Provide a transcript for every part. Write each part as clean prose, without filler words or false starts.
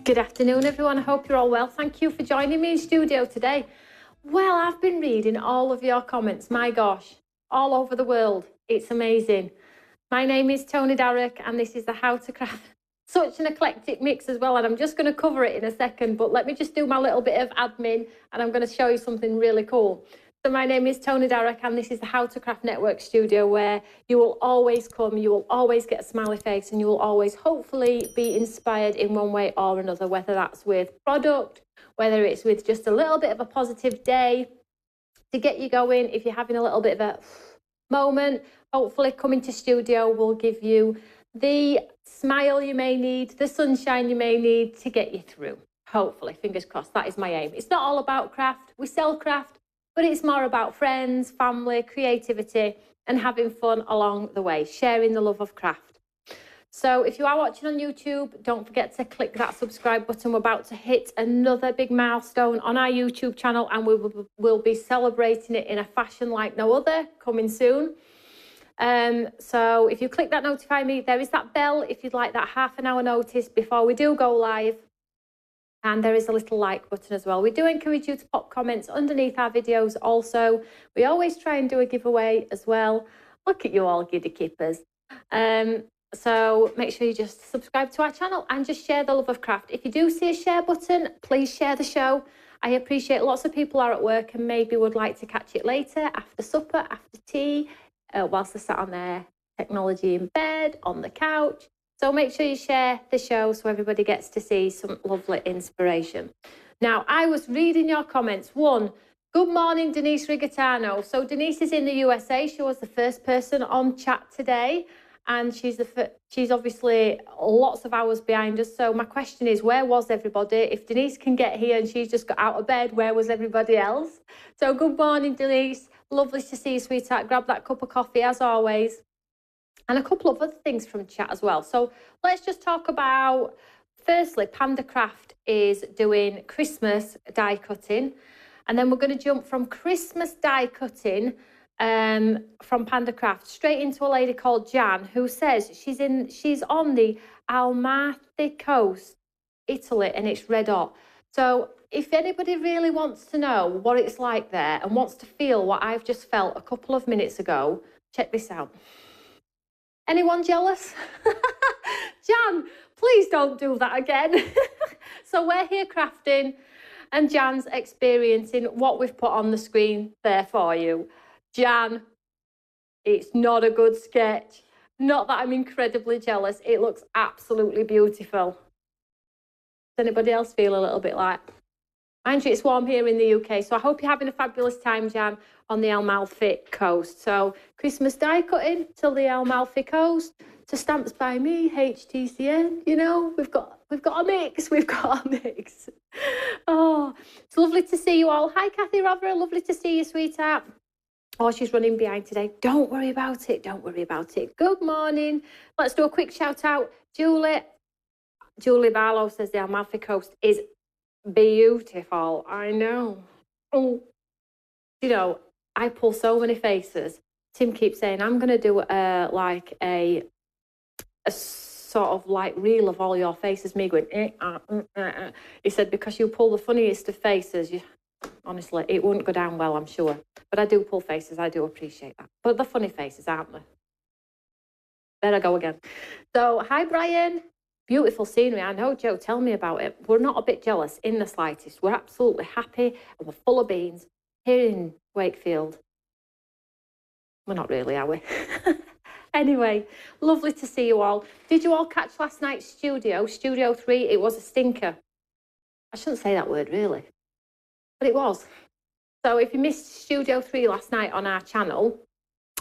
Good afternoon, everyone. I hope you're all well. Thank you for joining me in studio today. Well, I've been reading all of your comments. My gosh, all over the world. It's amazing. My name is Toni Darroch, and this is the How to Craft. Such an eclectic mix as well, and I'm just going to cover it in a second, but let me just do my little bit of admin, and I'm going to show you something really cool. So my name is Toni Darroch, and this is the How to Craft Network Studio, where you will always come, you will always get a smiley face, and you will always hopefully be inspired in one way or another, whether that's with product, whether it's with just a little bit of a positive day to get you going. If you're having a little bit of a moment, hopefully coming to studio will give you the smile you may need, the sunshine you may need to get you through. Hopefully, fingers crossed, that is my aim. It's not all about craft. We sell craft, but it's more about friends, family, creativity, and having fun along the way, sharing the love of craft. So if you are watching on YouTube, don't forget to click that subscribe button. We're about to hit another big milestone on our YouTube channel, and we'll be celebrating it in a fashion like no other, coming soon. So if you click that notify me, there is that bell if you'd like that half an hour notice before we do go live. And there is a little like button as well. We do encourage you to pop comments underneath our videos also. We always try and do a giveaway as well. Look at you all giddy keepers. So make sure you just subscribe to our channel and just share the love of craft. If you do see a share button, please share the show. I appreciate lots of people are at work and maybe would like to catch it later, after supper, after tea, whilst they're sat on their technology in bed, on the couch. So make sure you share the show so everybody gets to see some lovely inspiration. Now, I was reading your comments. One, good morning, Denise Rigatano. So Denise is in the USA. She was the first person on chat today, and she's obviously lots of hours behind us. So my question is, where was everybody? If Denise can get here and she's just got out of bed, where was everybody else? So good morning, Denise. Lovely to see you, sweetheart. Grab that cup of coffee as always. And a couple of other things from chat as well. So let's just talk about, firstly, Panda Craft is doing Christmas die cutting. And then we're going to jump from Christmas die cutting from Panda Craft straight into a lady called Jan, who says she's on the Amalfi coast, Italy, and it's red hot. So if anybody really wants to know what it's like there and wants to feel what I've just felt a couple of minutes ago, check this out. Anyone jealous? Jan, please don't do that again. So we're here crafting and Jan's experiencing what we've put on the screen there for you. Jan, it's not a good sketch. Not that I'm incredibly jealous. It looks absolutely beautiful. Does anybody else feel a little bit like? Mind you, it's warm here in the UK, so I hope you're having a fabulous time, Jan, on the Amalfi coast. So Christmas die cutting till the Amalfi coast, to Stamps by Me, HTCN, you know, we've got a mix, Oh, it's lovely to see you all. Hi, Kathy Rovera, lovely to see you, sweetheart. Oh, she's running behind today. Don't worry about it, don't worry about it. Good morning. Let's do a quick shout out. Julie Barlow says the Amalfi coast is beautiful. I know. Oh, you know, I pull so many faces. Tim keeps saying, I'm going to do like a sort of like reel of all your faces. Me going, He said, because you pull the funniest of faces. Honestly, it wouldn't go down well, I'm sure. But I do pull faces. I do appreciate that. But the funny faces, aren't they? There I go again. So, hi, Brian. Beautiful scenery. I know, Joe, tell me about it. We're not a bit jealous in the slightest. We're absolutely happy and we're full of beans here in Wakefield. We're not really, are we? Anyway, lovely to see you all. Did you all catch last night's Studio 3? It was a stinker. I shouldn't say that word, really. But it was. So if you missed Studio 3 last night on our channel,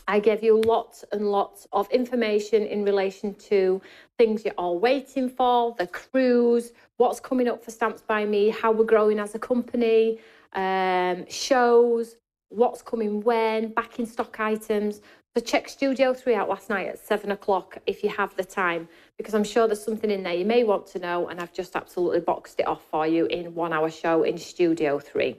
I gave you lots and lots of information in relation to things you're all waiting for, the cruise, what's coming up for Stamps by Me, how we're growing as a company, shows, what's coming when, back in stock items. So check Studio 3 out last night at 7 o'clock if you have the time, because I'm sure there's something in there you may want to know, and I've just absolutely boxed it off for you in 1 hour show in Studio 3.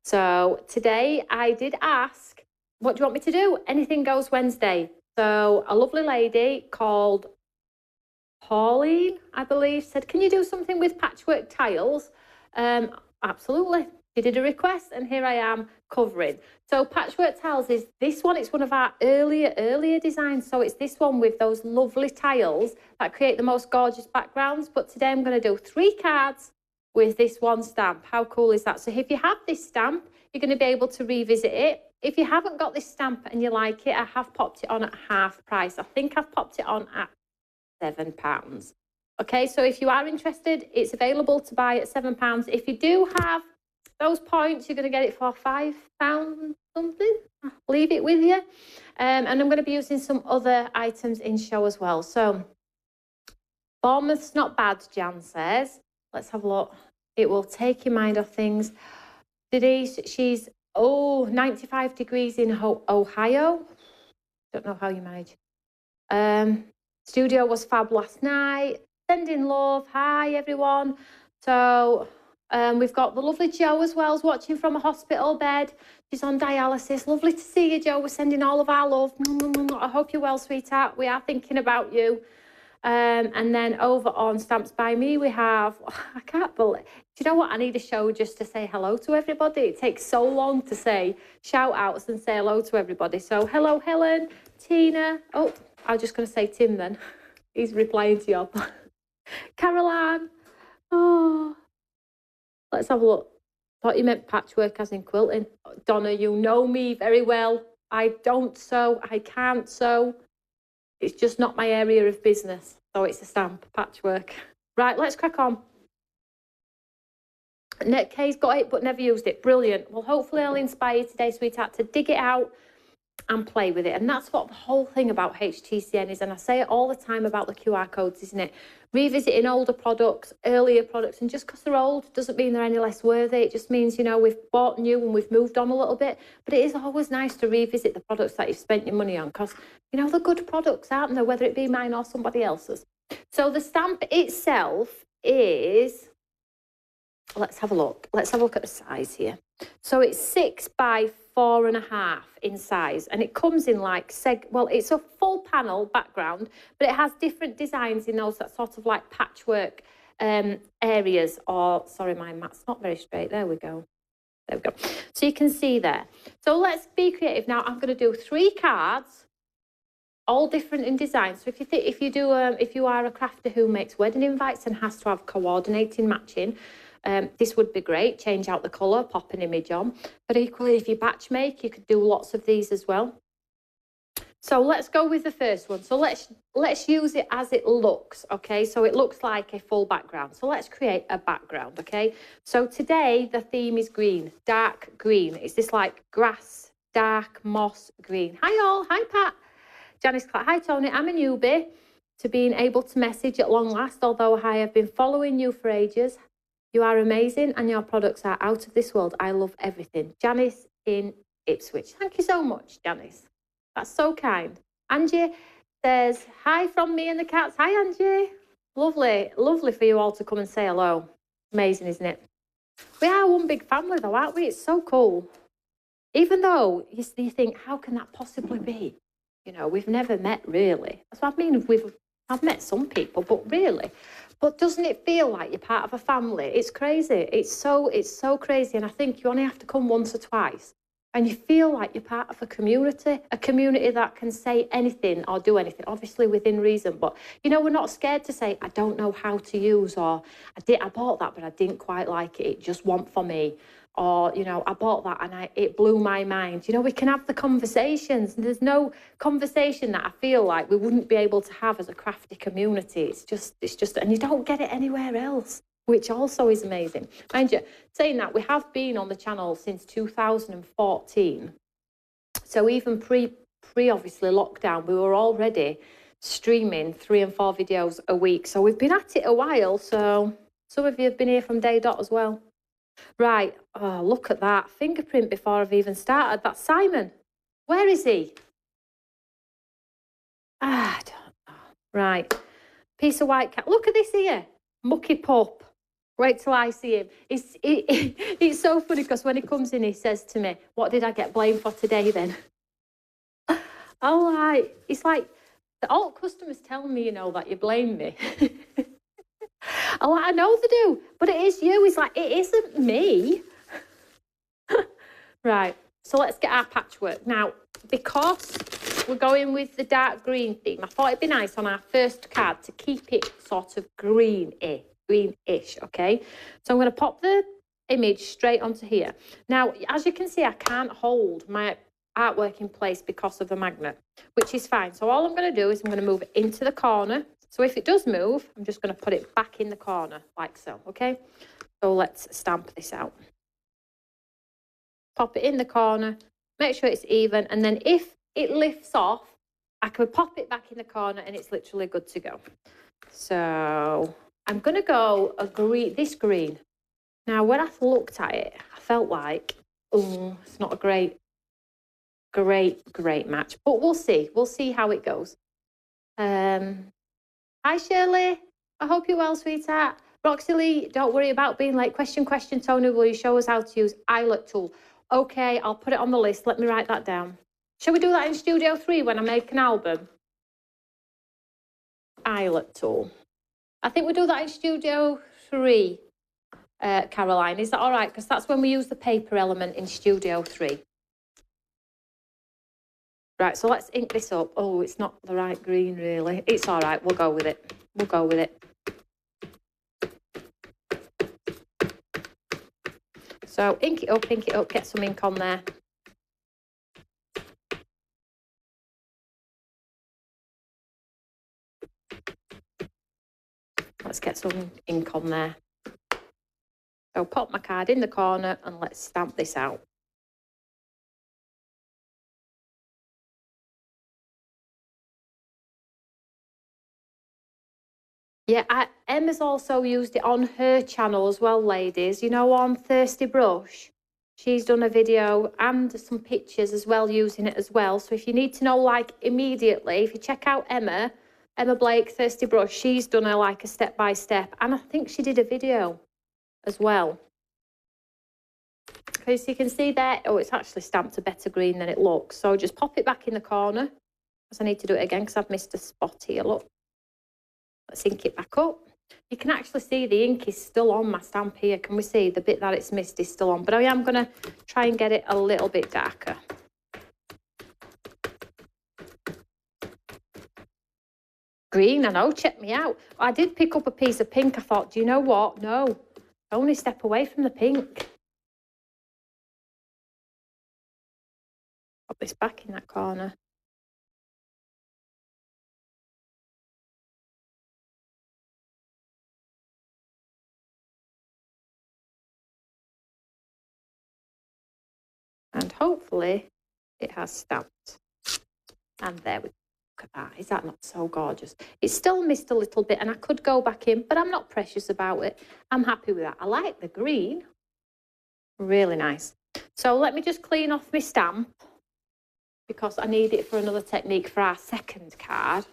So today I did ask, what do you want me to do? Anything Goes Wednesday. So a lovely lady called Pauline, I believe, said, can you do something with patchwork tiles? Absolutely. She did a request and here I am covering. So patchwork tiles is this one. It's one of our earlier designs. So it's this one with those lovely tiles that create the most gorgeous backgrounds. But today I'm going to do 3 cards with this one stamp. How cool is that? So if you have this stamp, you're going to be able to revisit it. If you haven't got this stamp and you like it, I have popped it on at half price. I think I've popped it on at £7. Okay, so if you are interested, it's available to buy at £7. If you do have those points, you're going to get it for £5 something. I'll leave it with you. And I'm going to be using some other items in show as well. So Bournemouth's not bad, Jan says. Let's have a look. It will take your mind off things. Denise, she's 95 degrees in Ohio. Don't know how you manage. Studio was fab last night. Sending love. Hi, everyone. So we've got the lovely Jo as well, who's watching from a hospital bed. She's on dialysis. Lovely to see you, Jo. We're sending all of our love. I hope you're well, sweetheart. We are thinking about you. And then over on Stamps by Me, we have, I can't believe, do you know what? I need a show just to say hello to everybody. It takes so long to say shout outs and say hello to everybody. So hello, Helen, Tina. Oh, I was just going to say Tim then. He's replying to you. Caroline. Oh, let's have a look. Thought you meant patchwork as in quilting. Donna, you know me very well. I don't sew. I can't sew. It's just not my area of business. So it's a stamp, patchwork. Right, let's crack on. Kay's got it, but never used it. Brilliant. Well, hopefully I'll inspire you today, sweetheart, to dig it out and play with it. And that's what the whole thing about HTCN is. And I say it all the time about the QR codes, isn't it? Revisiting older products, earlier products, and just because they're old doesn't mean they're any less worthy. It just means, you know, we've bought new and we've moved on a little bit. But it is always nice to revisit the products that you've spent your money on because, you know, they're good products, aren't they? Whether it be mine or somebody else's. So the stamp itself is, let's have a look. Let's have a look at the size here. So it's 6 by 4.5 in size, and it comes in like well, it's a full panel background, but it has different designs in those that sort of like patchwork areas. Or sorry, my mat's not very straight. There we go. There we go. So you can see there. So let's be creative now. I'm going to do 3 cards, all different in design. So if you are a crafter who makes wedding invites and has to have coordinating matching. This would be great. Change out the colour, pop an image on. But equally, if you batch make, you could do lots of these as well. So let's go with the first one. So let's use it as it looks, okay? So it looks like a full background. So let's create a background, okay? So today the theme is green, dark green. It's this like grass, dark moss green. Hi all. Hi Pat. Janice Clark. Hi Tony. I'm a newbie to being able to message at long last, although I have been following you for ages. You are amazing and your products are out of this world. I love everything. Janice in Ipswich. Thank you so much, Janice. That's so kind. Angie says, hi from me and the cats. Hi, Angie. Lovely, lovely for you all to come and say hello. Amazing, isn't it? We are one big family though, aren't we? It's so cool. Even though you think, how can that possibly be? You know, we've never met really. That's what I mean. I've met some people, but really. But doesn't it feel like you're part of a family? It's crazy. It's so crazy. And I think you only have to come once or twice and you feel like you're part of a community that can say anything or do anything, obviously within reason. But, you know, we're not scared to say, I don't know how to use, or I bought that, but I didn't quite like it. It just wasn't for me. Or, you know, I bought that and it blew my mind. You know, we can have the conversations. There's no conversation that I feel like we wouldn't be able to have as a crafty community. It's just, and you don't get it anywhere else, which also is amazing. Mind you, saying that, we have been on the channel since 2014. So even pre obviously lockdown, we were already streaming 3 and 4 videos a week. So we've been at it a while. So some of you have been here from day dot as well. Right, oh, look at that fingerprint before I've even started. That's Simon. Where is he? I don't know. Right, piece of white cat. Look at this here, mucky pup. Wait till I see him. It's so funny because when he comes in, he says to me, what did I get blamed for today then? All right, it's like All customers tell me, you know, that you blame me. Oh, I know they do, but it is you. It's like, it isn't me. Right, so let's get our patchwork. Now, because we're going with the dark green theme, I thought it'd be nice on our first card to keep it sort of greenish, okay? So I'm going to pop the image straight onto here. Now, as you can see, I can't hold my artwork in place because of the magnet, which is fine. So all I'm going to do is I'm going to move it into the corner. So if it does move, I'm just going to put it back in the corner like so, okay? So let's stamp this out. Pop it in the corner, make sure it's even, and then if it lifts off, I can pop it back in the corner and it's literally good to go. So I'm going to go this green. Now, when I looked at it, I felt like, oh, it's not a great match, but we'll see. We'll see how it goes. Hi, Shirley. I hope you're well, sweetheart. Roxy Lee, don't worry about being late. Question, Tony, will you show us how to use eyelet tool? Okay, I'll put it on the list. Let me write that down. Shall we do that in Studio 3 when I make an album? Eyelet tool. I think we do that in Studio 3, Caroline. Is that all right? Because that's when we use the paper element in Studio 3. Right, so let's ink this up. Oh, it's not the right green, really. It's all right. We'll go with it. We'll go with it. So ink it up, get some ink on there. Let's get some ink on there. So pop my card in the corner and let's stamp this out. Yeah, Emma's also used it on her channel as well, ladies. You know, on Thirsty Brush, she's done a video and some pictures as well using it as well. So if you need to know, like, immediately, if you check out Emma Blake, Thirsty Brush, she's done a step-by-step. And I think she did a video as well. Okay, so you can see there, oh, it's actually stamped a better green than it looks. So just pop it back in the corner, because I need to do it again because I've missed a spot here, look. Let's ink it back up. You can actually see the ink is still on my stamp here. Can we see the bit that it's missed is still on? But I am going to try and get it a little bit darker. Green, I know, check me out. I did pick up a piece of pink. I thought, do you know what? No, only step away from the pink. Pop this back in that corner. And hopefully it has stamped. And there we go. Look at that. Is that not so gorgeous? It's still missed a little bit and I could go back in, but I'm not precious about it. I'm happy with that. I like the green. Really nice. So let me just clean off my stamp because I need it for another technique for our second card.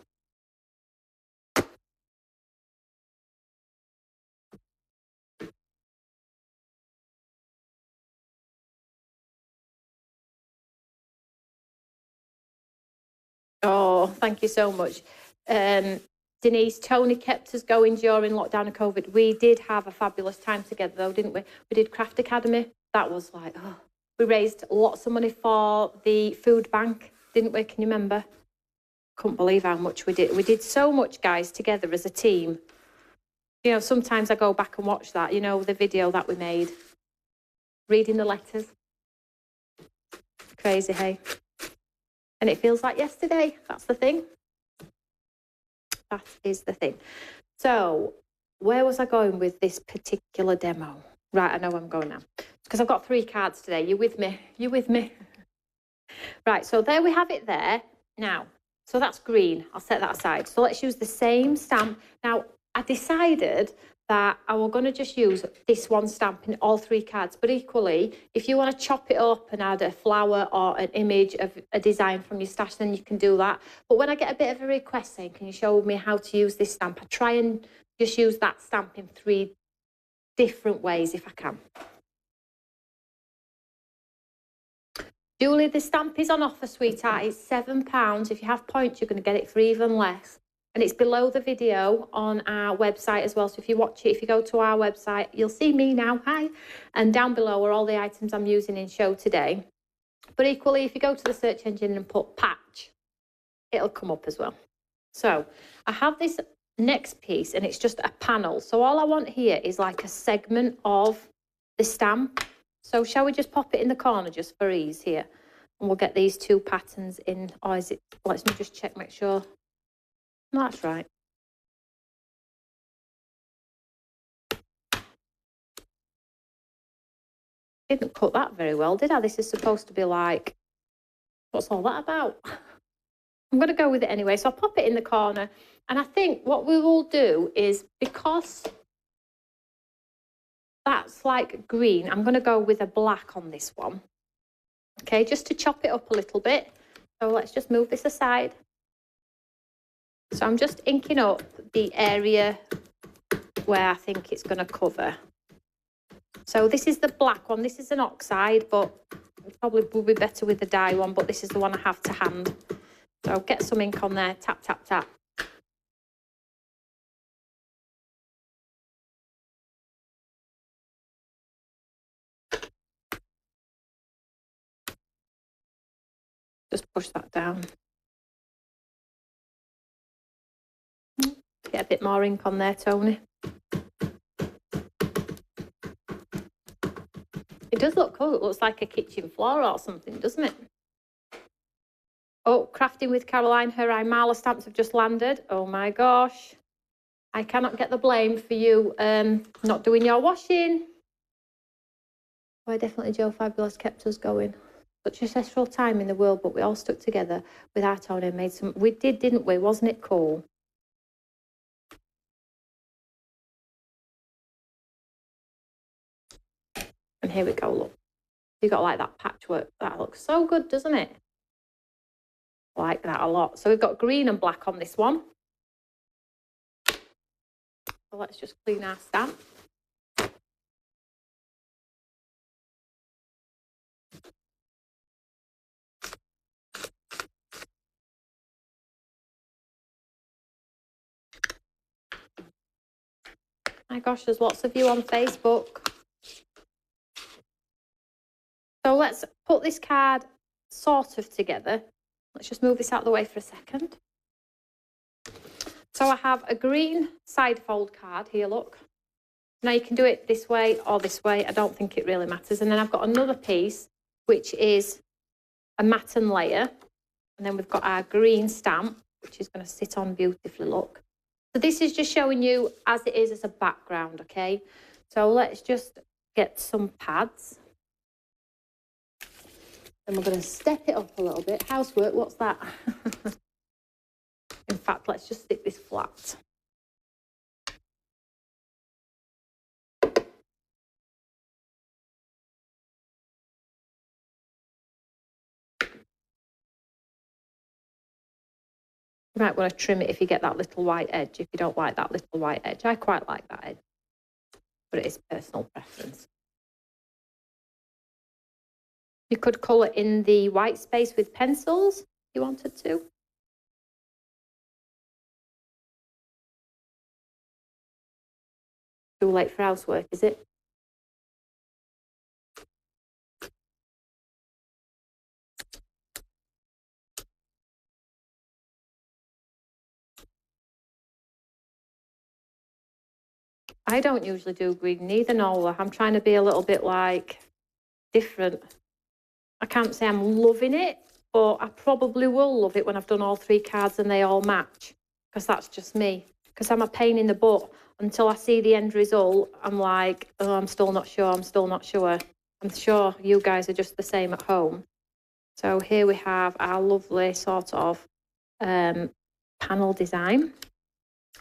Oh, thank you so much. Denise, Toni kept us going during lockdown and COVID. We did have a fabulous time together though, didn't we? We did Craft Academy. That was like, oh, we raised lots of money for the food bank, didn't we? Can you remember? Couldn't believe how much we did. We did so much, guys, together as a team. You know, sometimes I go back and watch that, you know, the video that we made. Reading the letters. Crazy, hey? And it feels like yesterday. That's the thing. That is the thing. So where was I going with this particular demo? Right, I know where I'm going now. Because I've got 3 cards today. You with me? You with me? Right, so there we have it there. Now, so that's green. I'll set that aside. So let's use the same stamp. Now, I decided that I was going to just use this one stamp in all 3 cards. But equally, if you want to chop it up and add a flower or an image of a design from your stash, then you can do that. But when I get a bit of a request saying, can you show me how to use this stamp? I try and just use that stamp in 3 different ways if I can. Julie, the stamp is on offer, sweetheart. It's £7. If you have points, you're going to get it for even less. And it's below the video on our website as well. So if you watch it, if you go to our website, you'll see me now. Hi. And down below are all the items I'm using in show today. But equally, if you go to the search engine and put patch, it'll come up as well. So I have this next piece and it's just a panel. So all I want here is like a segment of the stamp. So shall we just pop it in the corner just for ease here? And we'll get these two patterns in. Or is it, let's me just check, make sure. That's right. Didn't cut that very well, did I? This is supposed to be like, what's all that about? I'm going to go with it anyway. So I'll pop it in the corner. And I think what we will do is, because that's like green, I'm going to go with a black on this one. Okay, just to chop it up a little bit. So let's just move this aside. So I'm just inking up the area where I think it's going to cover. So this is the black one. This is an oxide, but it probably will be better with the dye one, but this is the one I have to hand. So get some ink on there, tap, tap, tap. Just push that down. Get a bit more ink on there, Toni. It does look cool. It looks like a kitchen floor or something, doesn't it? Oh, crafting with Caroline. Her Imala stamps have just landed. Oh my gosh. I cannot get the blame for you not doing your washing. Why, definitely Joe Fabulous kept us going. Such a stressful time in the world, but we all stuck together with our Toni and made some. We did, didn't we? Wasn't it cool? And here we go, look. You got like that patchwork. That looks so good, doesn't it? I like that a lot. So we've got green and black on this one. So let's just clean our stamp. My gosh, there's lots of you on Facebook. So let's put this card sort of together. Let's just move this out of the way for a second. So I have a green side fold card here, look. Now you can do it this way or this way. I don't think it really matters. And then I've got another piece, which is a matten layer. And then we've got our green stamp, which is going to sit on beautifully, look. So this is just showing you as it is as a background, okay? So let's just get some pads. And we're going to step it up a little bit. Housework, what's that? In fact, let's just stick this flat. You might want to trim it if you get that little white edge, if you don't like that little white edge. I quite like that edge, but it is personal preference. You could colour in the white space with pencils if you wanted to. Too late for housework, is it? I don't usually do green, neither Nola. I'm trying to be a little bit like different. I can't say I'm loving it, but I probably will love it when I've done all three cards and they all match, because that's just me. Because I'm a pain in the butt. Until I see the end result, I'm like, oh, I'm still not sure, I'm still not sure. I'm sure you guys are just the same at home. So here we have our lovely sort of panel design.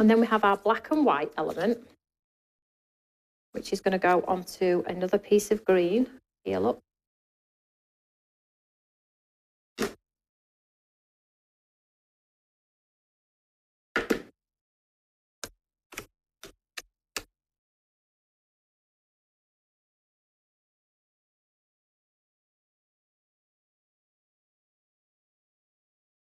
And then we have our black and white element, which is going to go onto another piece of green. Here, look.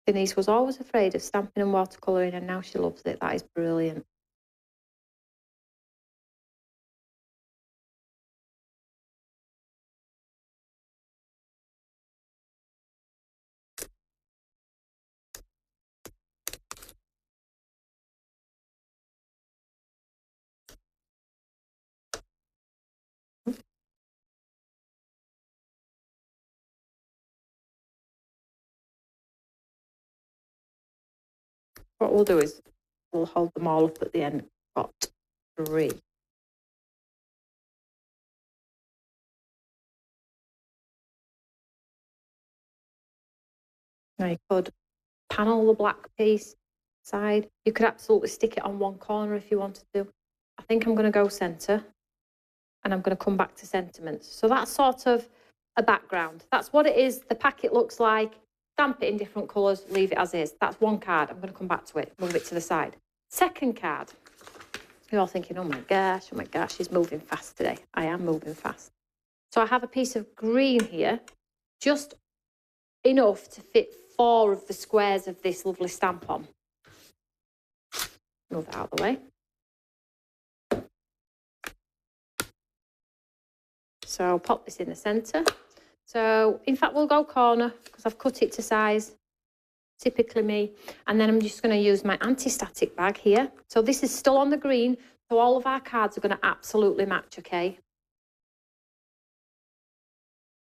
Denise was always afraid of stamping and watercolouring, and now she loves it. That is brilliant. What we'll do is we'll hold them all up at the end. Got 3. Now you could panel the black piece side. You could absolutely stick it on one corner if you wanted to. I think I'm going to go centre, and I'm going to come back to sentiments. So that's sort of a background. That's what it is. The packet looks like. Stamp it in different colours, leave it as is. That's one card. I'm going to come back to it, move it to the side. Second card. You're all thinking, oh my gosh, she's moving fast today. I am moving fast. So I have a piece of green here, just enough to fit 4 of the squares of this lovely stamp on. Move that out of the way. So pop this in the centre. So in fact, we'll go corner because I've cut it to size, typically me. And then I'm just going to use my anti-static bag here. So this is still on the green. So all of our cards are going to absolutely match, okay?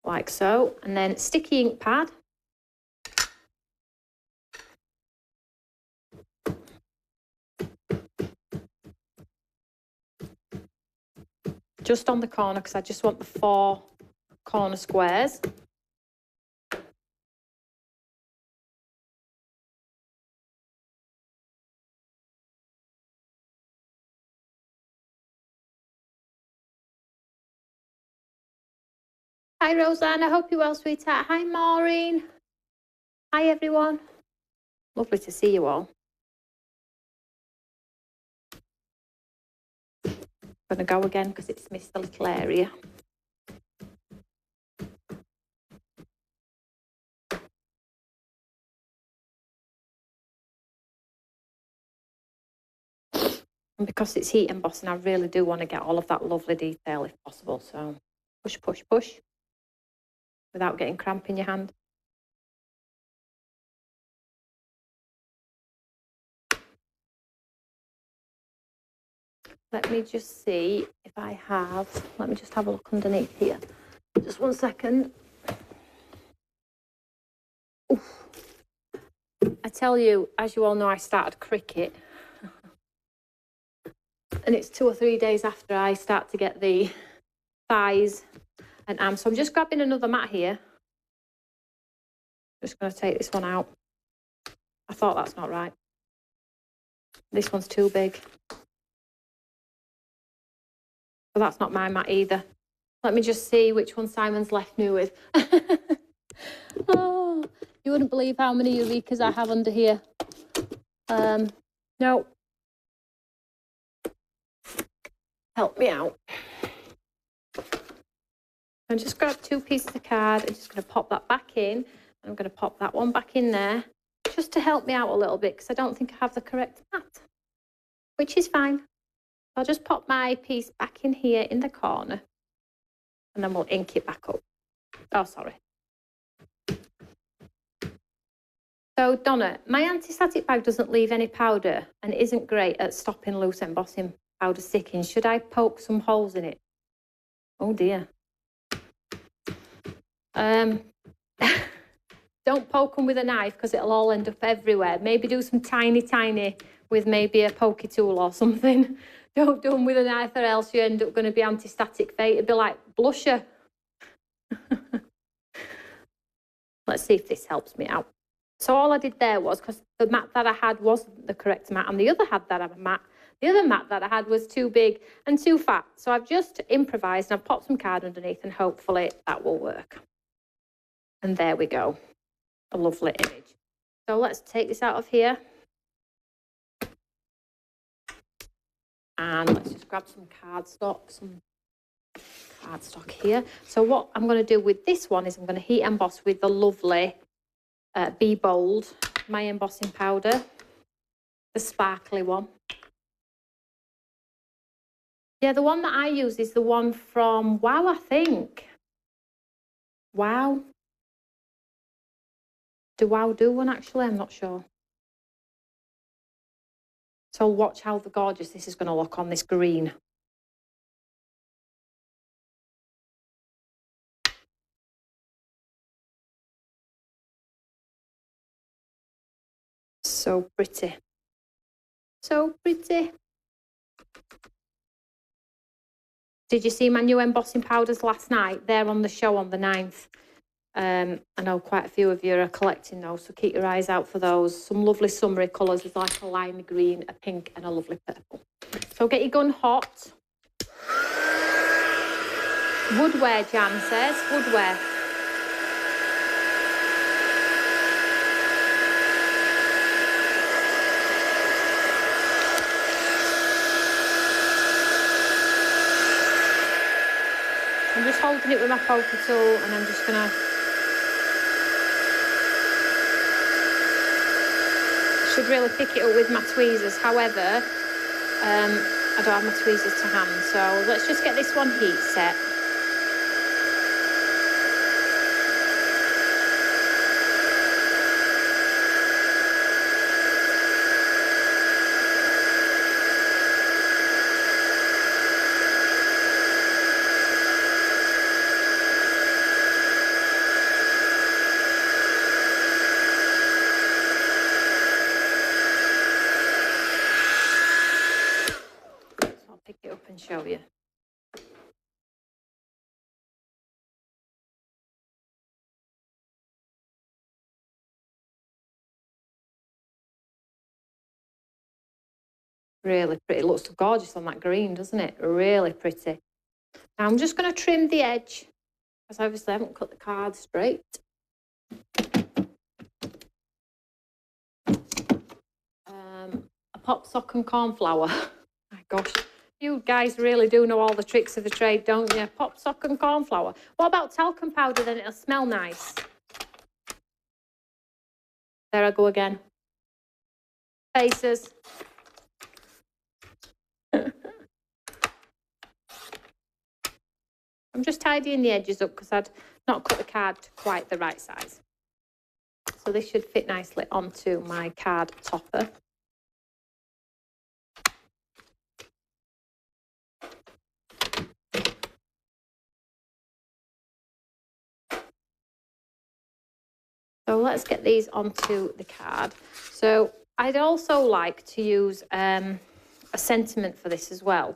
Like so. And then sticky ink pad. Just on the corner because I just want the 4 corner squares. Hi Roseanne, I hope you're well, sweetheart. Hi Maureen. Hi everyone. Lovely to see you all. I'm going to go again because it's missed a little area. And because it's heat embossing, I really do want to get all of that lovely detail if possible. So push, push, push without getting cramp in your hand. Let me just see if I have, let me just have a look underneath here. Just one second. Oof. I tell you, as you all know, I started cricket. And it's 2 or 3 days after I start to get the thighs and arms. So I'm just grabbing another mat here. Just going to take this one out. I thought that's not right. This one's too big. So that's not my mat either. Let me just see which one Simon's left me with. Oh, you wouldn't believe how many Eurekas I have under here. No. Help me out. I just grabbed 2 pieces of card. I'm just going to pop that back in. I'm going to pop that one back in there just to help me out a little bit because I don't think I have the correct mat, which is fine. I'll just pop my piece back in here in the corner and then we'll ink it back up. Oh, sorry. So, Donna, my anti-static bag doesn't leave any powder and isn't great at stopping loose embossing powder sticking. Should I poke some holes in it? Oh, dear. Don't poke them with a knife because it'll all end up everywhere. Maybe do some tiny with maybe a pokey tool or something. Don't do them with a knife or else you end up going to be anti-static fate. It'd be like blusher. Let's see if this helps me out. So all I did there was, because the mat that I had wasn't the correct mat, and the other mat that I had was too big and too fat. So I've just improvised and I've popped some card underneath and hopefully that will work. And there we go. A lovely image. So let's take this out of here. And let's just grab some cardstock here. So what I'm going to do with this one is I'm going to heat emboss with the lovely Be Bold my embossing powder, the sparkly one. Yeah, the one that I use is the one from Wow, I think. Wow. Do Wow do one, actually? I'm not sure. So watch how gorgeous this is going to look on this green. So pretty. So pretty. Did you see my new embossing powders last night? They're on the show on the 9th. I know quite a few of you are collecting those, so keep your eyes out for those. Some lovely summery colours. There's like a limey green, a pink and a lovely purple. So get your gun hot. Woodware, Jan says. Woodware. I'm just holding it with my poker tool and I'm just going to... should really pick it up with my tweezers. However, I don't have my tweezers to hand, so let's just get this one heat set. And show you. Really pretty. It looks gorgeous on that green, doesn't it? Really pretty. Now I'm just going to trim the edge because obviously I haven't cut the card straight. A pop sock and corn flour. My gosh. You guys really do know all the tricks of the trade, don't you? Pop sock and corn flour. What about talcum powder? Then it'll smell nice. There I go again. Faces. I'm just tidying the edges up because I'd not cut the card to quite the right size. So this should fit nicely onto my card topper. So let's get these onto the card. So I'd also like to use a sentiment for this as well.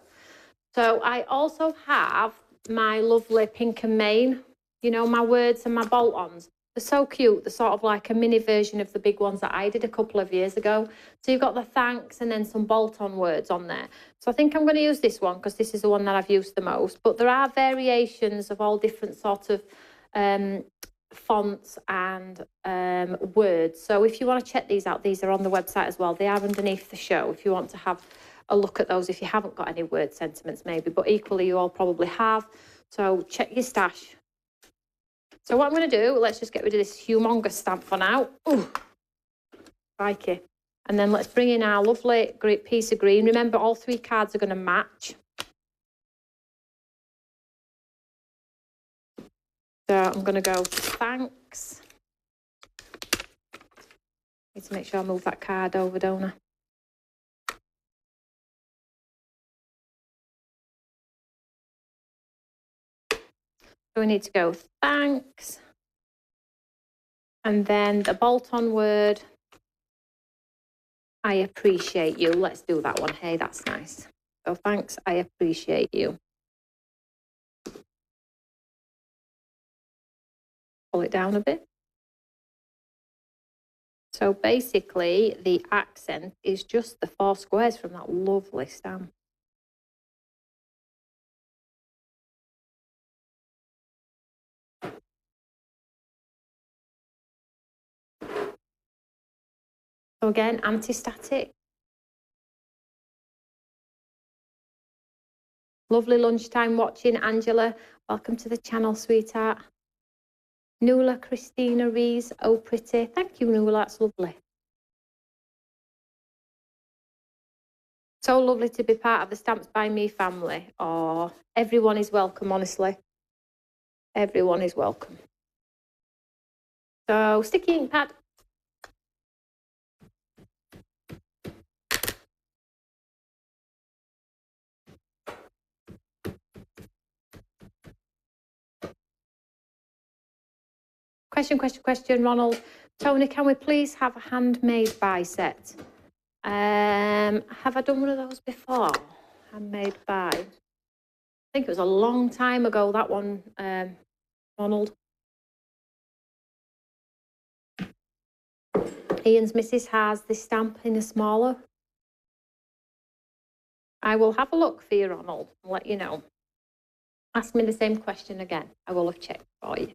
So I also have my lovely pink and main, you know, my words and my bolt-ons. They're so cute. They're sort of like a mini version of the big ones that I did a couple of years ago. So you've got the thanks and then some bolt-on words on there. So I think I'm going to use this one because this is the one that I've used the most. But there are variations of all different sort of fonts and words. So if you want to check these out, these are on the website as well. They are underneath the show if you want to have a look at those if you haven't got any word sentiments maybe, but equally you all probably have. So check your stash. So what I'm going to do, let's just get rid of this humongous stamp for now. Ooh, crikey. And then let's bring in our lovely great piece of green. Remember, all three cards are going to match. So I'm going to go thanks. Need to make sure I move that card over, don't I? So we need to go thanks. And then the bolt-on word, I appreciate you. Let's do that one. Hey, that's nice. So thanks, I appreciate you. Pull it down a bit. So basically the accent is just the 4 squares from that lovely stamp. So again, anti-static. Lovely lunchtime watching, Angela. Welcome to the channel, sweetheart. Nuala Christina Rees, oh pretty. Thank you, Nuala, that's lovely. So lovely to be part of the Stamps by Me family. Oh, everyone is welcome, honestly. Everyone is welcome. So, sticky ink pad. Question, Ronald. Toni, can we please have a handmade buy set? Have I done one of those before? Handmade buy. I think it was a long time ago, that one, Ronald. Ian's missus has this stamp in a smaller. I will have a look for you, Ronald, and let you know. Ask me the same question again. I will have checked for you.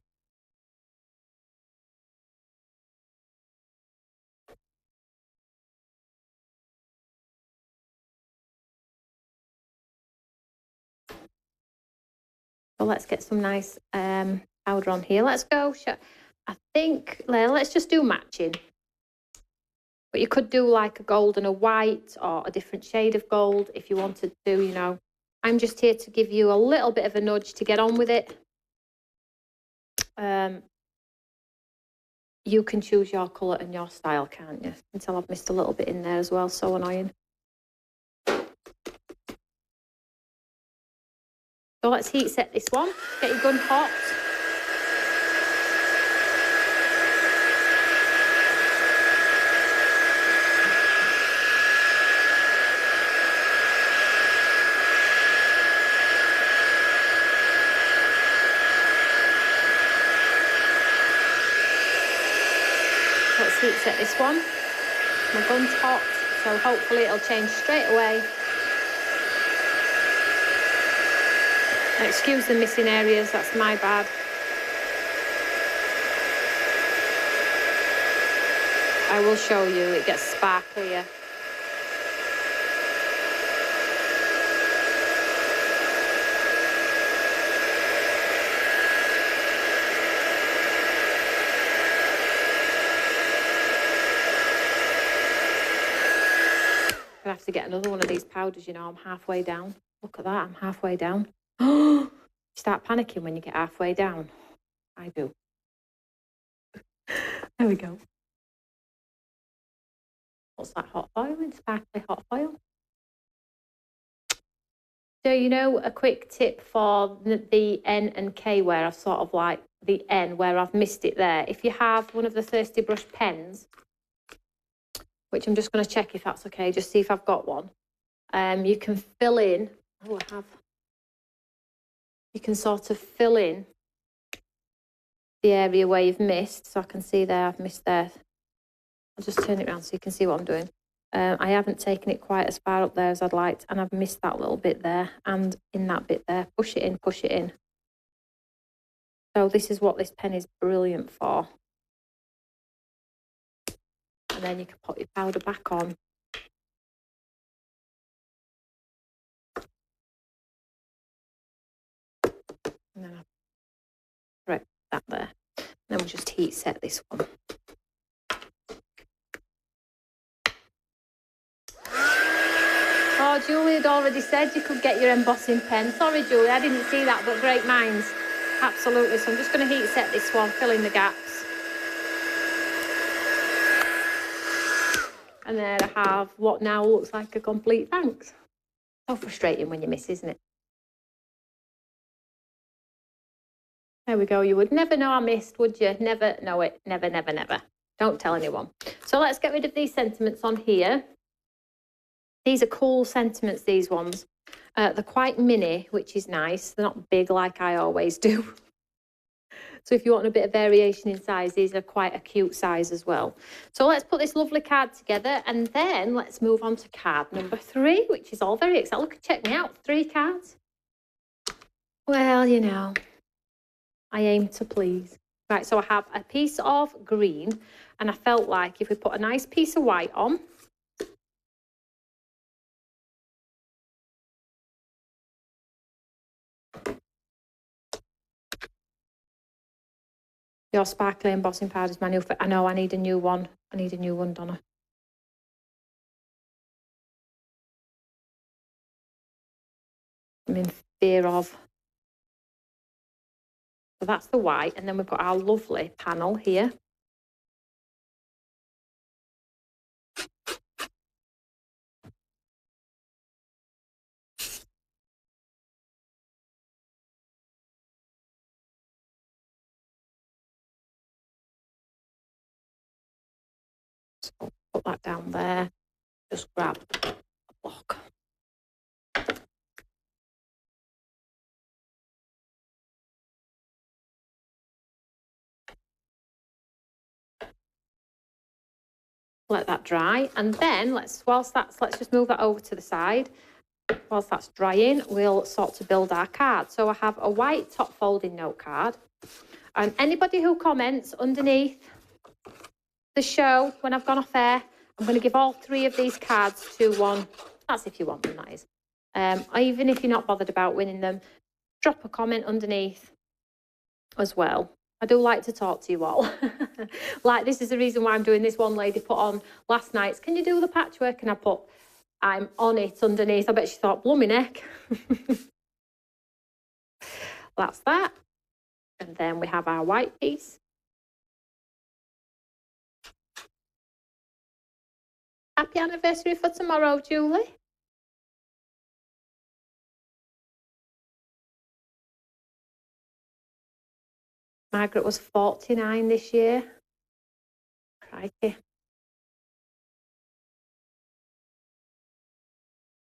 So let's get some nice powder on here. Let's go. I think, let's just do matching. But you could do like a gold and a white or a different shade of gold if you wanted to, you know. I'm just here to give you a little bit of a nudge to get on with it. You can choose your colour and your style, can't you? Until I've missed a little bit in there as well. So annoying. So let's heat set this one. Get your gun hot. Let's heat set this one. My gun's hot, so hopefully it'll change straight away. Excuse the missing areas, that's my bad. I will show you, it gets sparklier. I have to get another one of these powders, you know, I'm halfway down. Look at that, I'm halfway down. You start panicking when you get halfway down. I do. There we go. What's that, hot foil in sparkly hot foil? So, you know, a quick tip for the N and K where I've sort of like the N where I've missed it there. If you have one of the Thirsty Brush pens, which I'm just going to check if that's okay, just see if I've got one. You can fill in, oh, I have. You can sort of fill in the area where you've missed. So I can see there, I've missed there. I'll just turn it around so you can see what I'm doing. I haven't taken it quite as far up there as I'd like, and I've missed that little bit there and in that bit there. Push it in, push it in. So this is what this pen is brilliant for. And then you can put your powder back on. And then I'll put that there. And then we'll just heat set this one. Oh, Julie had already said you could get your embossing pen. Sorry, Julie, I didn't see that, but great minds. Absolutely. So I'm just going to heat set this one, fill in the gaps. And there I have what now looks like a complete thanks. So frustrating when you miss, isn't it? There we go. You would never know I missed, would you? Never know it. Never, never, never. Don't tell anyone. So let's get rid of these sentiments on here. These are cool sentiments, these ones. They're quite mini, which is nice. They're not big like I always do. So if you want a bit of variation in size, these are quite a cute size as well. So let's put this lovely card together, and then let's move on to card number 3, which is all very exciting. Look, check me out, 3 cards. Well, you know, I aim to please. Right, so I have a piece of green, and I felt like if we put a nice piece of white on, your sparkly embossing powder is my new... I know, I need a new one. I need a new one, Donna. I'm in fear of. So that's the white, and then we've got our lovely panel here. So put that down there, just grab a block. Let that dry, and then let's just move that over to the side. Whilst that's drying, we'll start to build our card. So I have a white top folding note card, and anybody who comments underneath the show when I've gone off air, I'm going to give all 3 of these cards to one. That's if you want them, that is. Even if you're not bothered about winning them, drop a comment underneath as well. I do like to talk to you all. Like, this is the reason why I'm doing this. One lady put on last night's, can you do the patchwork? And I put, I'm on it underneath. I bet she thought, blooming heck. That's that. And then we have our white piece. Happy anniversary for tomorrow, Julie. Margaret was 49 this year. Crikey.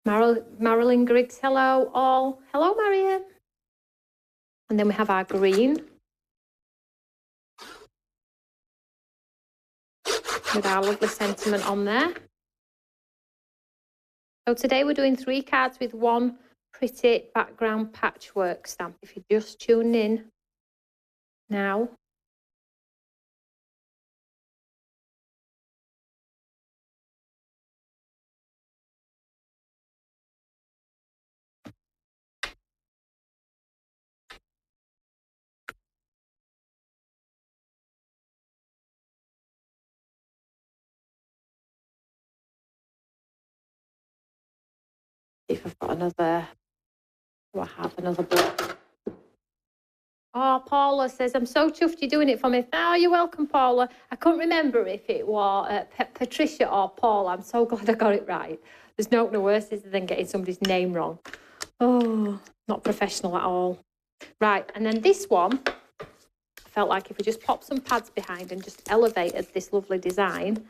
Marilyn Griggs, hello all. Hello, Marianne. And then we have our green with our lovely sentiment on there. So today we're doing 3 cards with 1 pretty background patchwork stamp. If you're just tuning in now. See if I've got another, do I have another block? Oh, Paula says, I'm so chuffed you're doing it for me. Oh, you're welcome, Paula. I couldn't remember if it was Patricia or Paula. I'm so glad I got it right. There's no worse than getting somebody's name wrong. Oh, not professional at all. Right, and then this one, I felt like if we just pop some pads behind and just elevated this lovely design.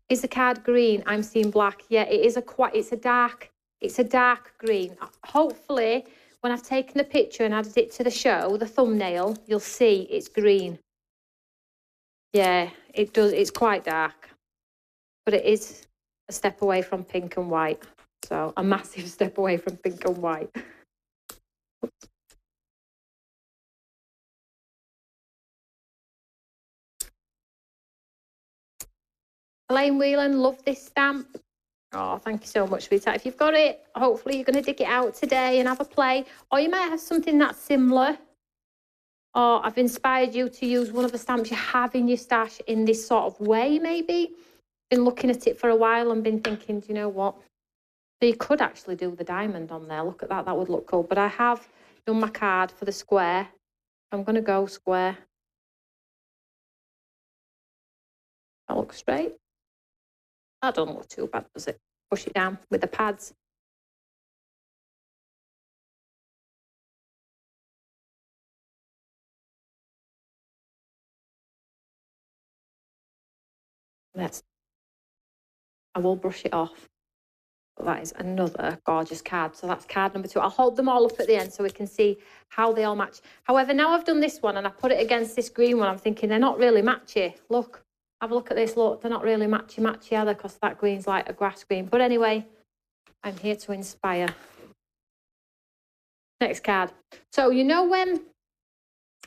Is the card green? I'm seeing black. Yeah, it is it's a dark green. Hopefully, when I've taken the picture and added it to the show, the thumbnail, you'll see it's green. Yeah, it does. It's quite dark, but it is a step away from pink and white. So a massive step away from pink and white. Elaine Whelan, love this stamp. Oh, thank you so much, sweetheart. If you've got it, hopefully you're going to dig it out today and have a play. Or you might have something that's similar. Or I've inspired you to use one of the stamps you have in your stash in this sort of way, maybe. Been looking at it for a while and been thinking, do you know what? So you could actually do the diamond on there. Look at that. That would look cool. But I have done my card for the square. I'm going to go square. That looks straight. That doesn't look too bad, does it? Push it down with the pads. I will brush it off. But that is another gorgeous card. So that's card number 2. I'll hold them all up at the end so we can see how they all match. However, now I've done this one and I put it against this green one, I'm thinking they're not really matchy. Look, have a look at this. Look, they're not really matchy, are they? Because that green's like a grass green. But anyway, I'm here to inspire. Next card. So you know when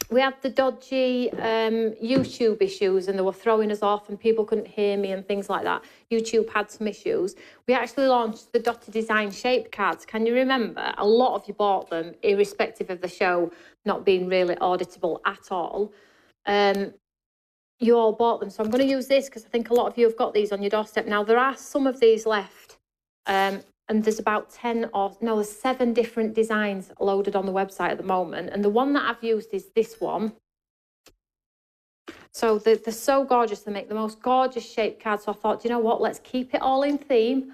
we had the dodgy YouTube issues and they were throwing us off and people couldn't hear me and things like that. YouTube had some issues. We actually launched the Dotted Design shaped cards. Can you remember? A lot of you bought them, irrespective of the show not being really auditable at all. You all bought them. So I'm going to use this because I think a lot of you have got these on your doorstep. Now, there are some of these left. And and there's about 7 different designs loaded on the website at the moment. And the one that I've used is this one. So they're so gorgeous. They make the most gorgeous shaped cards. So I thought, you know what, let's keep it all in theme.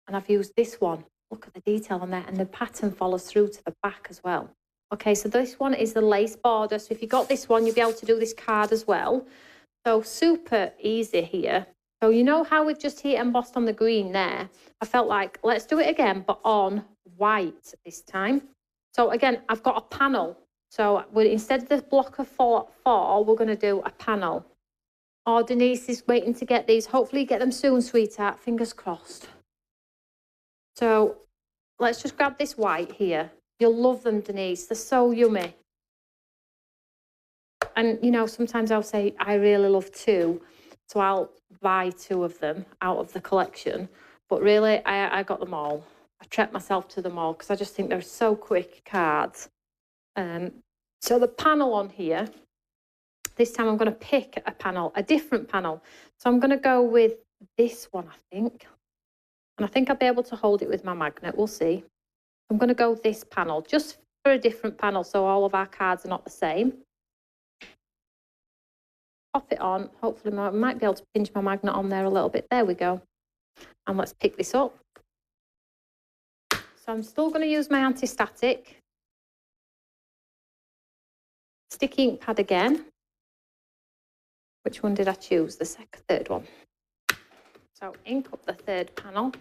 And I've used this one. Look at the detail on there, and the pattern follows through to the back as well. Okay, so this one is the lace border. So if you got this one, you'll be able to do this card as well. So super easy here. So you know how we've just here embossed on the green there? I felt like, let's do it again, but on white this time. So again, I've got a panel. So instead of the block of four, we're going to do a panel. Oh, Denise is waiting to get these. Hopefully you get them soon, sweetheart. Fingers crossed. So let's just grab this white here. You'll love them, Denise. They're so yummy. And, you know, sometimes I'll say, I really love 2. So I'll buy 2 of them out of the collection. But really, I got them all. I treat myself to them all because I just think they're so quick cards. So the panel on here, this time I'm going to pick a panel, a different panel. So I'm going to go with this one, I think. And I think I'll be able to hold it with my magnet. We'll see. I'm going to go this panel, just for a different panel, so all of our cards are not the same. Pop it on. Hopefully I might be able to pinch my magnet on there a little bit. There we go. And let's pick this up. So I'm still going to use my anti-static. Sticky ink pad again. Which one did I choose? The third one. So ink up the third panel.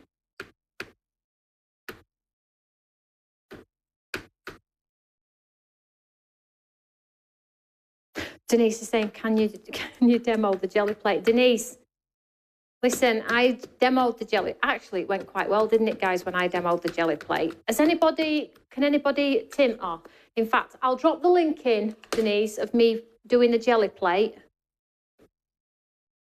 Denise is saying, can you demo the jelly plate? Denise, listen, I demoed the jelly. Actually, it went quite well, didn't it, guys, when I demoed the jelly plate? Can anybody, Tim, in fact, I'll drop the link in, Denise, of me doing the jelly plate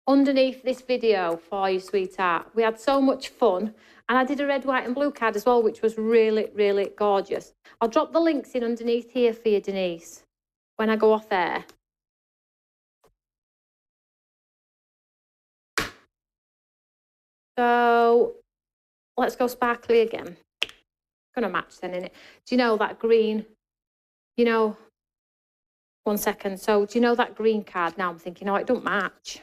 underneath this video for you, sweetheart. We had so much fun. And I did a red, white and blue card as well, which was really, really gorgeous. I'll drop the links in underneath here for you, Denise, when I go off air. So let's go sparkly again. Gonna match then, innit? Do you know that green? You know, 1 second. So do you know that green card? Now I'm thinking, oh, it don't match.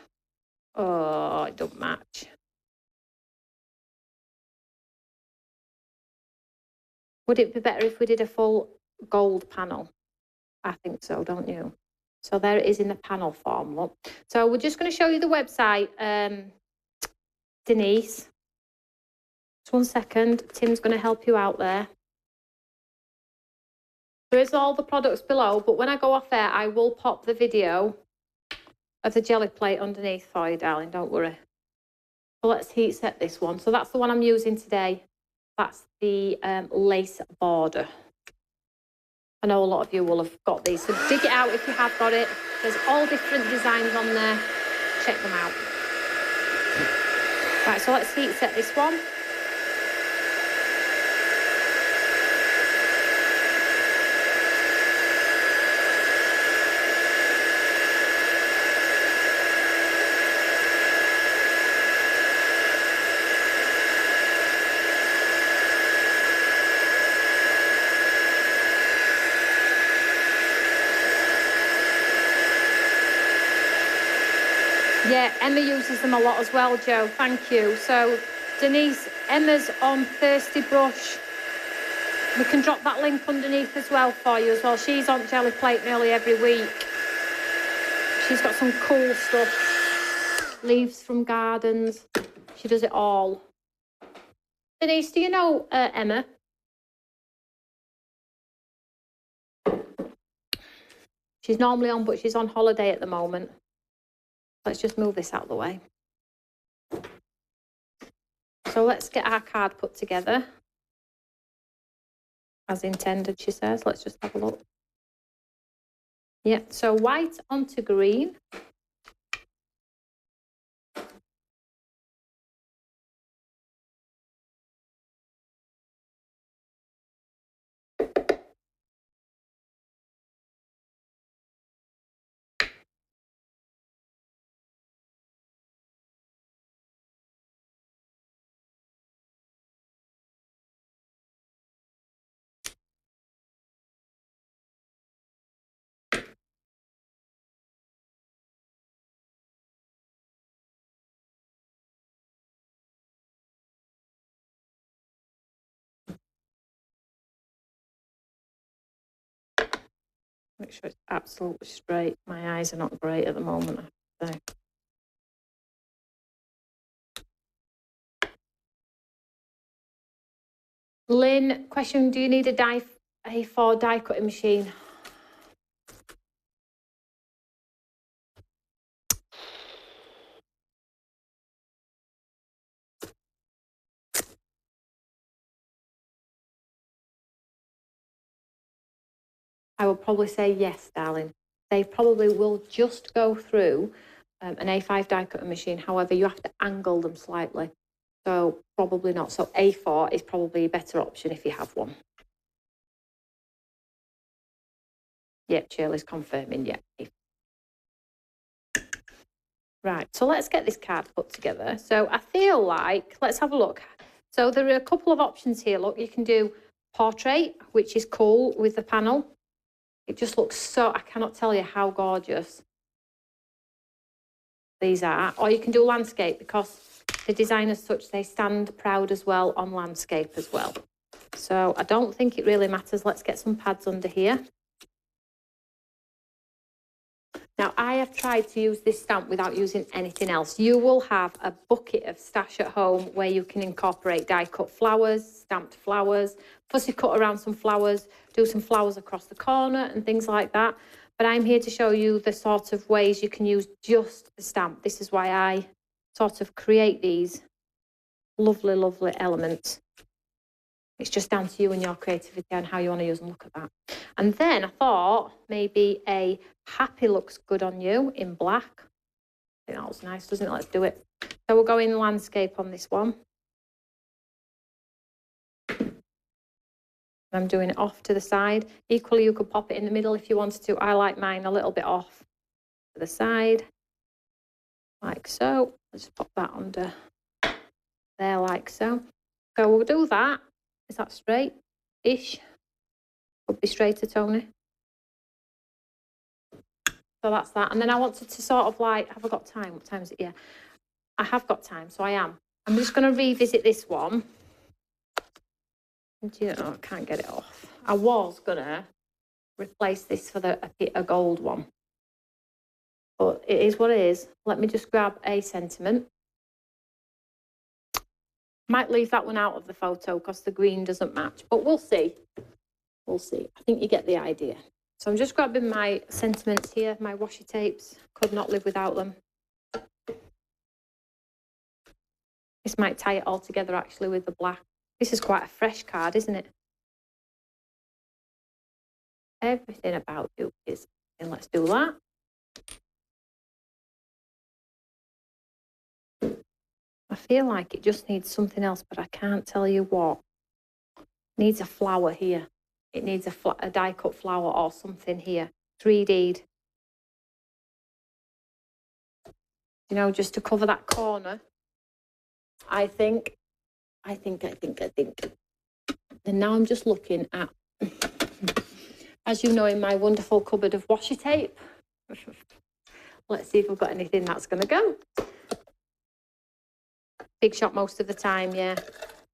Oh, it don't match. Would it be better if we did a full gold panel? I think so, don't you? So there it is in the panel form. Look. So we're just going to show you the website, Denise. Just 1 second. Tim's going to help you out there. There is all the products below, but when I go off air, I will pop the video of the jelly plate underneath for you, darling. Don't worry. So let's heat set this one. So that's the one I'm using today. That's the lace border. I know a lot of you will have got these, so dig it out if you have got it. There's all different designs on there. Check them out. Right, so let's heat set this one. Yeah, Emma uses them a lot as well, Joe. Thank you. So, Denise, Emma's on Thirsty Brush. We can drop that link underneath as well for you as well. She's on Jelly Plate nearly every week. She's got some cool stuff. Leaves from gardens. She does it all. Denise, do you know Emma? She's normally on, but she's on holiday at the moment. Let's just move this out of the way. So let's get our card put together. As intended, she says. Let's just have a look. Yeah, so white onto green. Make sure it's absolutely straight. My eyes are not great at the moment, I have to say. Lynn, question, do you need a A4 die cutting machine? I would probably say yes, darling. They probably will just go through an A5 die cutting machine. However, you have to angle them slightly. So probably not. So A4 is probably a better option if you have one. Yep, Shirley's confirming, yeah. Right, so let's get this card put together. So I feel like, let's have a look. So there are a couple of options here. Look, you can do portrait, which is cool with the panel. It just looks so, I cannot tell you how gorgeous these are. Or you can do landscape, because the design as such, they stand proud as well on landscape as well. So I don't think it really matters. Let's get some pads under here. Now, I have tried to use this stamp without using anything else. You will have a bucket of stash at home where you can incorporate die-cut flowers, stamped flowers, fussy cut around some flowers, do some flowers across the corner and things like that. But I'm here to show you the sort of ways you can use just the stamp. This is why I sort of create these lovely, lovely elements. It's just down to you and your creativity and how you want to use them. Look at that. And then I thought maybe a happy looks good on you in black. I think that was nice, doesn't it? Let's do it. So we'll go in landscape on this one. I'm doing it off to the side. Equally, you could pop it in the middle if you wanted to. I like mine a little bit off to the side, like so. Let's just pop that under there, like so. So we'll do that. Is that straight-ish? Could be straighter, Tony. So that's that. And then I wanted to sort of like, have I got time? What time is it? Yeah, I have got time, so I am. I'm just going to revisit this one. Do you know, I can't get it off. I was going to replace this for a gold one. But it is what it is. Let me just grab a sentiment. Might leave that one out of the photo because the green doesn't match, but we'll see. We'll see. I think you get the idea. So I'm just grabbing my sentiments here, my washi tapes. Could not live without them. This might tie it all together actually with the black. This is quite a fresh card, isn't it? Everything about you is, and let's do that. I feel like it just needs something else, but I can't tell you what. It needs a flower here. It needs a die cut flower or something here. 3D'd. You know, just to cover that corner. I think. And now I'm just looking at, as you know, in my wonderful cupboard of washi tape. Let's see if we've got anything that's going to go. Big shot most of the time, yeah.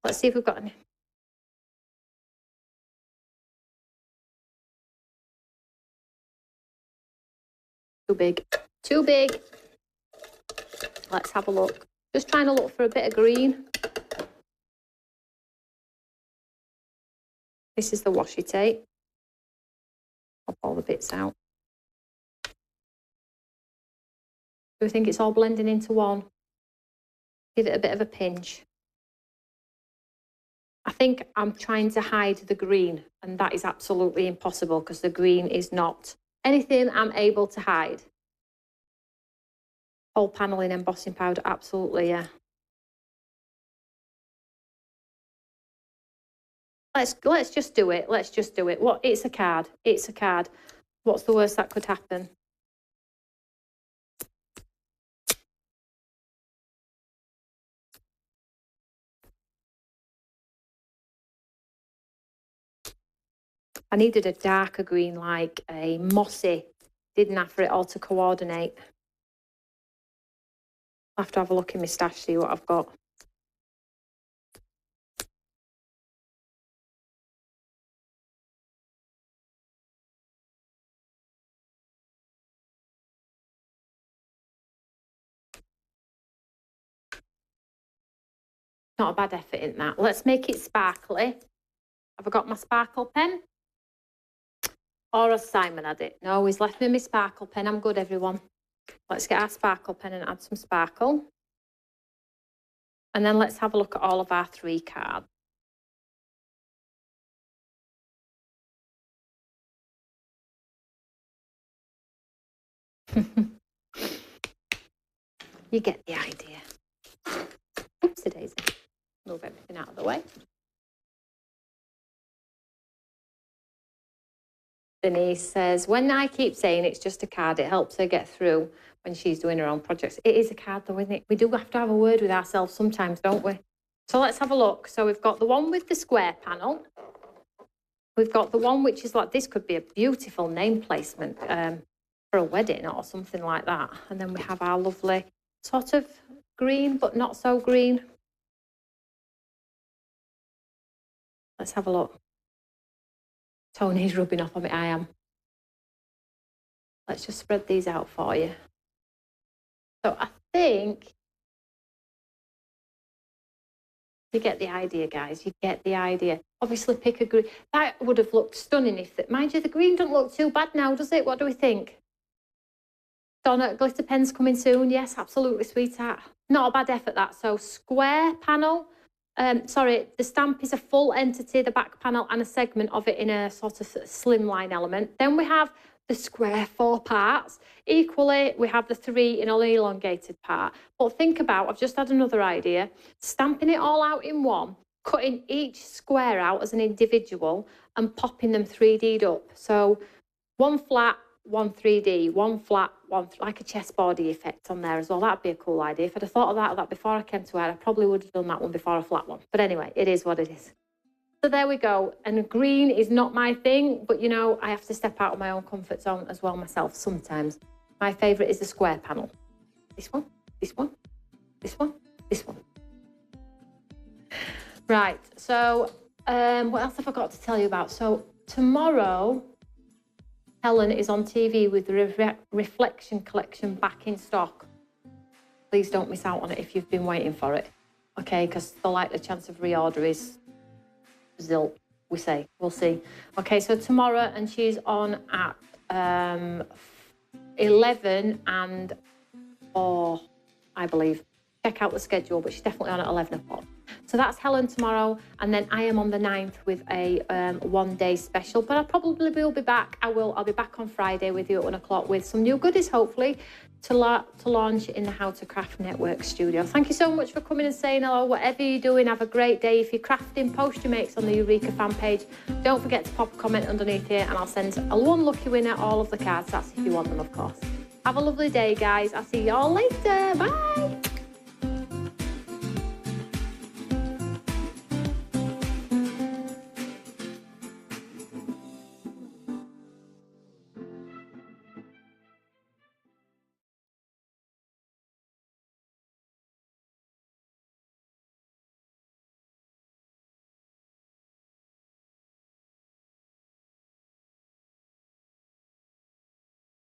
Let's see if we've got any. Too big. Too big. Let's have a look. Just trying to look for a bit of green. This is the washi tape. Pop all the bits out. Do we think it's all blending into one? Give it a bit of a pinch. I think I'm trying to hide the green, and that is absolutely impossible because the green is not anything I'm able to hide. Whole panel in embossing powder, absolutely, yeah. Let's just do it. Let's just do it. What? It's a card. It's a card. What's the worst that could happen? I needed a darker green, like a mossy. Didn't have for it all to coordinate. I'll have to have a look in my stash, see what I've got. Not a bad effort in that. Let's make it sparkly. Have I got my sparkle pen? Or has Simon had it? No, he's left me my sparkle pen. I'm good, everyone. Let's get our sparkle pen and add some sparkle. And then let's have a look at all of our 3 cards. You get the idea. Oopsie daisy. Move everything out of the way. Denise says, when I keep saying it's just a card, it helps her get through when she's doing her own projects. It is a card though, isn't it? We do have to have a word with ourselves sometimes, don't we? So let's have a look. So we've got the one with the square panel. We've got the one which is like, this could be a beautiful name placement for a wedding or something like that. And then we have our lovely sort of green, but not so green. Let's have a look. Tony's rubbing off on me, I am. Let's just spread these out for you. So I think you get the idea, guys. You get the idea. Obviously, pick a green. That would have looked stunning if that. Mind you, the green doesn't look too bad now, does it? What do we think? Donna, glitter pens coming soon. Yes, absolutely, sweetheart. Not a bad effort, that. So square panel. Sorry, the stamp is a full entity, the back panel, and a segment of it in a sort of slimline element. Then we have the square 4 parts. Equally, we have the 3 in an elongated part. But think about, I've just had another idea, stamping it all out in one, cutting each square out as an individual and popping them 3D'd up. So 1 flat, 1 3D, 1 flat, 1 like a chessboardy effect on there as well. That'd be a cool idea. If I'd have thought of that before I came to it, I probably would have done that one before a flat one. But anyway, it is what it is. So there we go. And green is not my thing, but you know, I have to step out of my own comfort zone as well myself sometimes. My favourite is the square panel. This one, this one, this one, this one. Right, so what else have I got to tell you about? So tomorrow, Helen is on TV with the Reflection collection back in stock. Please don't miss out on it if you've been waiting for it. Okay, because the likely chance of reorder is zilch, we say. We'll see. Okay, so tomorrow, and she's on at 11 and 4, I believe. Check out the schedule, but she's definitely on at 11 o'clock. So that's Helen tomorrow, and then I am on the 9th with a 1-day special, but I probably will be back. I'll be back on Friday with you at 1 o'clock with some new goodies, hopefully, to launch in the How to Craft Network studio. Thank you so much for coming and saying hello. Whatever you're doing, have a great day. If you're crafting, post your makes on the Eureka fan page. Don't forget to pop a comment underneath here, and I'll send one lucky winner all of the cards. That's if you want them, of course. Have a lovely day, guys. I'll see you all later. Bye.